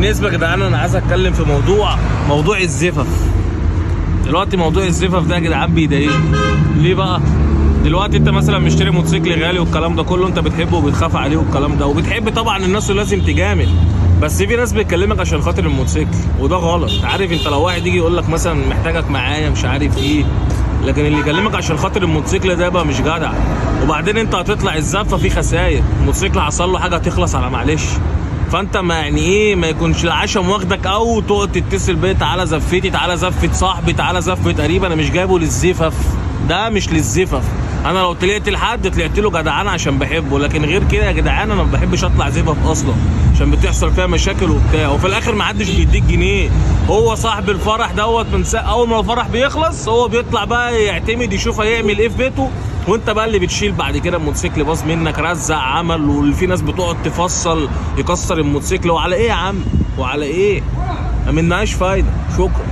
بالنسبه يا جدعان انا عايز اتكلم في موضوع الزفف. دلوقتي موضوع الزفف ده يا جدعان بيضايقني. ليه بقى؟ دلوقتي انت مثلا مشتري موتوسيكل غالي والكلام ده كله، انت بتحبه وبتخاف عليه والكلام ده، وبتحب طبعا الناس لازم تجامل، بس في ناس بتكلمك عشان خاطر الموتوسيكل وده غلط. عارف انت لو واحد يجي يقول لك مثلا محتاجك معايا مش عارف ايه، لكن اللي يكلمك عشان خاطر الموتوسيكل ده بقى مش جدع. وبعدين انت هتطلع الزفه في خساير، الموتوسيكل حصل له حاجه هتخلص على معلش. فانت ما يعني ايه، ما يكونش العشم واخدك او تقعد تتصل بيا تعالى زفتي، تعالى زفه صاحبي، تعالى زفه قريب. انا مش جايبه للزفف، ده مش للزفف. انا لو طلعت لحد طلعت له جدعانه عشان بحبه، لكن غير كده يا جدعان انا ما بحبش اطلع زفف اصلا عشان بتحصل فيها مشاكل وبتاع، وفي الاخر ما حدش بيديك جنيه. هو صاحب الفرح دوت من اول ما الفرح بيخلص هو بيطلع بقى يعتمد يشوف هيعمل ايه في بيته، وانت بقى اللي بتشيل بعد كده الموتوسيكل باظ منك، رزع، عمل. وفي ناس بتقعد تفصل يكسر الموتوسيكل. وعلى ايه يا عم؟ وعلى ايه؟ ما مناش فايده. شكرا.